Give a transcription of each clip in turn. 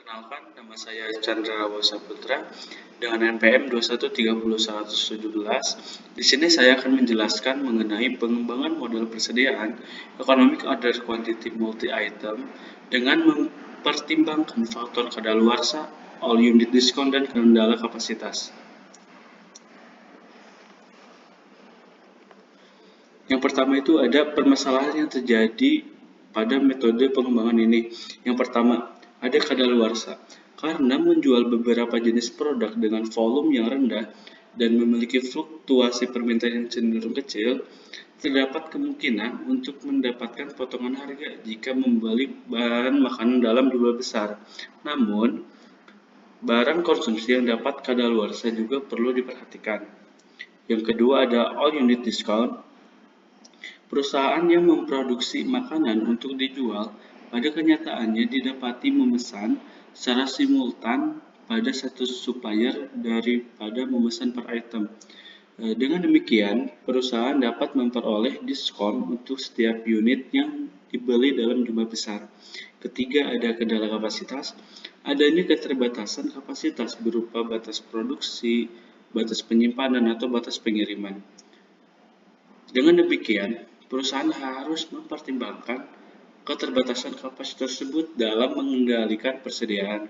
Perkenalkan, nama saya Chandra Wasaputra dengan NPM 2130117. Di sini saya akan menjelaskan mengenai pengembangan model persediaan Economic Order Quantity Multi-Item dengan mempertimbangkan faktor kadaluarsa, all unit discount, dan kendala kapasitas. Yang pertama itu ada permasalahan yang terjadi pada metode pengembangan ini. Yang pertama, ada kadaluarsa. Karena menjual beberapa jenis produk dengan volume yang rendah dan memiliki fluktuasi permintaan yang cenderung kecil, terdapat kemungkinan untuk mendapatkan potongan harga jika membeli bahan makanan dalam jumlah besar. Namun, barang konsumsi yang dapat kadaluarsa juga perlu diperhatikan. Yang kedua ada all unit discount. Perusahaan yang memproduksi makanan untuk dijual pada kenyataannya didapati memesan secara simultan pada satu supplier daripada memesan per item. Dengan demikian, perusahaan dapat memperoleh diskon untuk setiap unit yang dibeli dalam jumlah besar. Ketiga, ada kendala kapasitas. Adanya keterbatasan kapasitas berupa batas produksi, batas penyimpanan, atau batas pengiriman. Dengan demikian, perusahaan harus mempertimbangkan keterbatasan kapasitas tersebut dalam mengendalikan persediaan.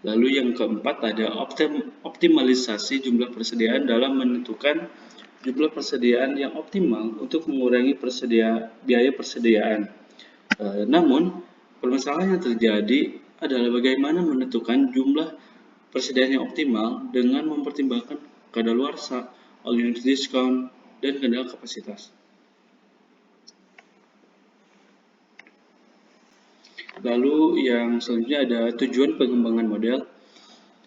Lalu yang keempat ada optimalisasi jumlah persediaan dalam menentukan jumlah persediaan yang optimal untuk mengurangi biaya persediaan. Namun, permasalahan yang terjadi adalah bagaimana menentukan jumlah persediaan yang optimal dengan mempertimbangkan kadaluarsa, all unit discount, dan kendala kapasitas. Lalu yang selanjutnya ada tujuan pengembangan model.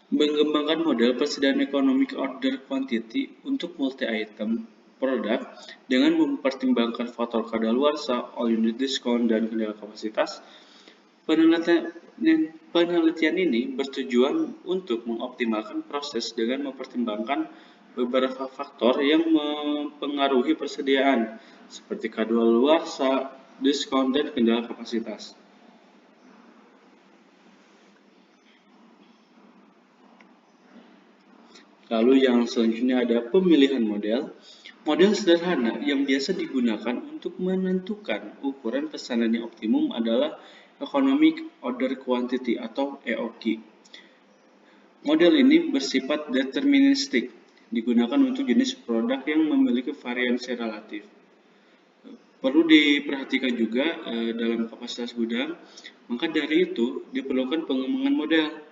Mengembangkan model persediaan economic order quantity untuk multi-item produk dengan mempertimbangkan faktor kadaluarsa, all unit discount, dan kendala kapasitas. Penelitian ini bertujuan untuk mengoptimalkan proses dengan mempertimbangkan beberapa faktor yang mempengaruhi persediaan, seperti kadaluarsa, diskon, dan kendala kapasitas. Lalu yang selanjutnya ada pemilihan model. Model sederhana yang biasa digunakan untuk menentukan ukuran pesanan yang optimum adalah Economic Order Quantity atau EOQ. Model ini bersifat deterministik, digunakan untuk jenis produk yang memiliki variansi relatif. Perlu diperhatikan juga dalam kapasitas gudang, maka dari itu diperlukan pengembangan model.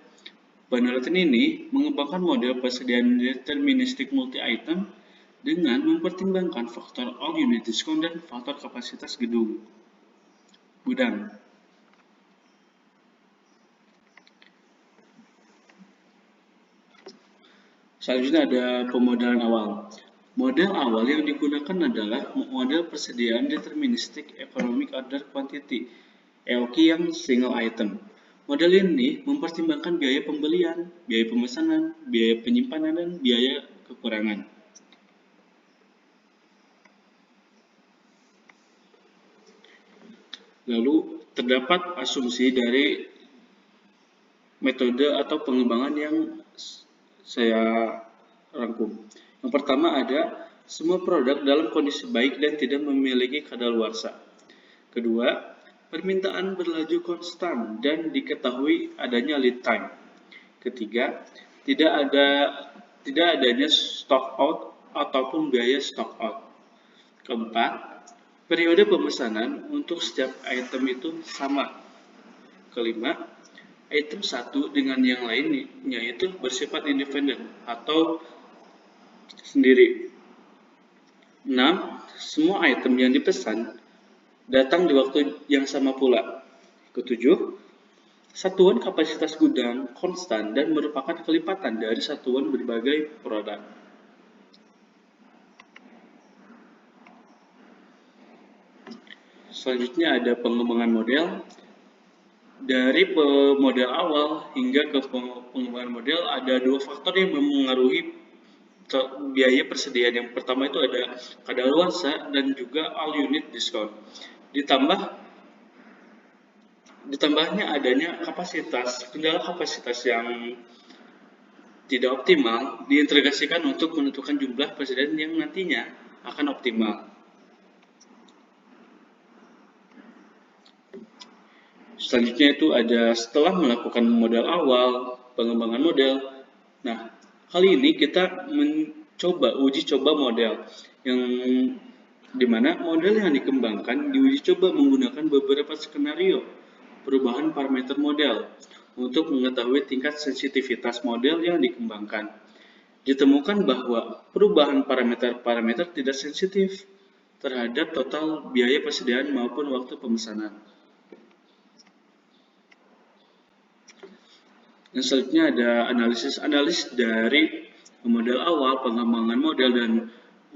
Penelitian ini mengembangkan model persediaan deterministik multi-item dengan mempertimbangkan faktor all unit discount dan faktor kapasitas gudang. Selanjutnya ada pemodelan awal. Model awal yang digunakan adalah model persediaan deterministik economic order quantity (EOQ) yang single item. Model ini mempertimbangkan biaya pembelian, biaya pemesanan, biaya penyimpanan, dan biaya kekurangan. Lalu terdapat asumsi dari metode atau pengembangan yang saya rangkum. Yang pertama ada semua produk dalam kondisi baik dan tidak memiliki kadaluarsa. Kedua, permintaan berlaju konstan dan diketahui adanya lead time. Ketiga, tidak adanya stock out ataupun biaya stock out. Keempat, periode pemesanan untuk setiap item itu sama. Kelima, item satu dengan yang lainnya itu bersifat independen atau sendiri. 6. Semua item yang dipesan datang di waktu yang sama pula. Ketujuh, satuan kapasitas gudang konstan dan merupakan kelipatan dari satuan berbagai produk. Selanjutnya ada pengembangan model. Dari model awal hingga ke pengembangan model ada dua faktor yang mempengaruhi biaya persediaan. Yang pertama itu ada kadaluarsa dan juga all unit discount. Ditambah Ditambahnya adanya kendala kapasitas yang tidak optimal diintegrasikan untuk menentukan jumlah presiden yang nantinya akan optimal. Selanjutnya itu ada setelah melakukan modal awal, pengembangan model. Nah, kali ini kita mencoba uji coba model yang dimana model yang dikembangkan diuji coba menggunakan beberapa skenario perubahan parameter model untuk mengetahui tingkat sensitivitas model yang dikembangkan. Ditemukan bahwa perubahan parameter-parameter tidak sensitif terhadap total biaya persediaan maupun waktu pemesanan. Dan selanjutnya ada analisis dari model awal, pengembangan model, dan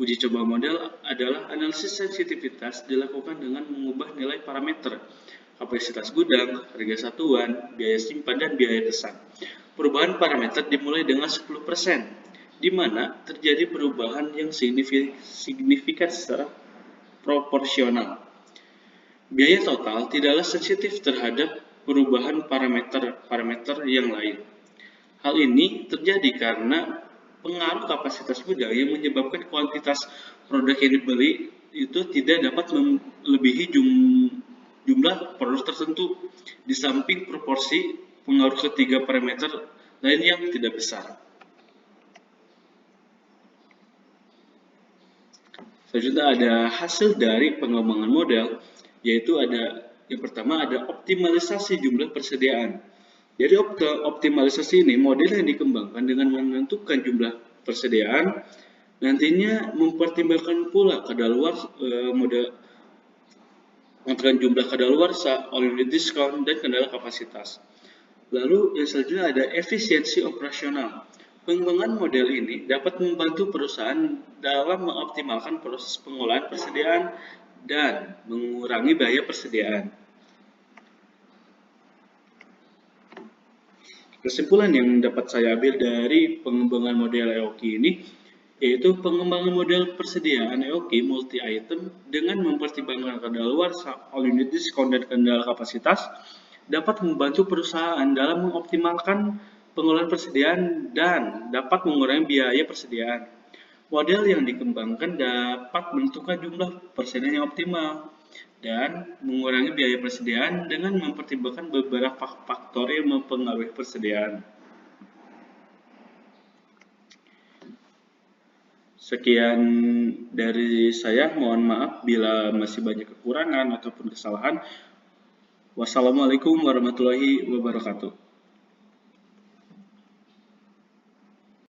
uji coba model adalah analisis sensitivitas dilakukan dengan mengubah nilai parameter, kapasitas gudang, harga satuan, biaya simpan, dan biaya pesan. Perubahan parameter dimulai dengan 10%, di mana terjadi perubahan yang signifikan secara proporsional. Biaya total tidaklah sensitif terhadap perubahan parameter yang lain. Hal ini terjadi karena pengaruh kapasitas gudang yang menyebabkan kuantitas produk yang dibeli itu tidak dapat melebihi jumlah produk tertentu, di samping proporsi pengaruh ketiga parameter lain yang tidak besar. Selanjutnya ada hasil dari pengembangan model, yaitu yang pertama ada optimalisasi jumlah persediaan. Jadi optimalisasi ini model yang dikembangkan dengan menentukan jumlah persediaan, nantinya mempertimbangkan pula menentukan jumlah kadaluarsa, all unit discount, dan kendala kapasitas. Lalu yang selanjutnya ada efisiensi operasional. Pengembangan model ini dapat membantu perusahaan dalam mengoptimalkan proses pengolahan persediaan dan mengurangi biaya persediaan. Kesimpulan yang dapat saya ambil dari pengembangan model EOQ ini, yaitu pengembangan model persediaan EOQ multi-item dengan mempertimbangkan kadaluarsa, all unit discount, dan kendala kapasitas dapat membantu perusahaan dalam mengoptimalkan pengolahan persediaan dan dapat mengurangi biaya persediaan. Model yang dikembangkan dapat menentukan jumlah persediaan yang optimal dan mengurangi biaya persediaan dengan mempertimbangkan beberapa faktor yang mempengaruhi persediaan. Sekian dari saya, mohon maaf bila masih banyak kekurangan ataupun kesalahan. Wassalamualaikum warahmatullahi wabarakatuh.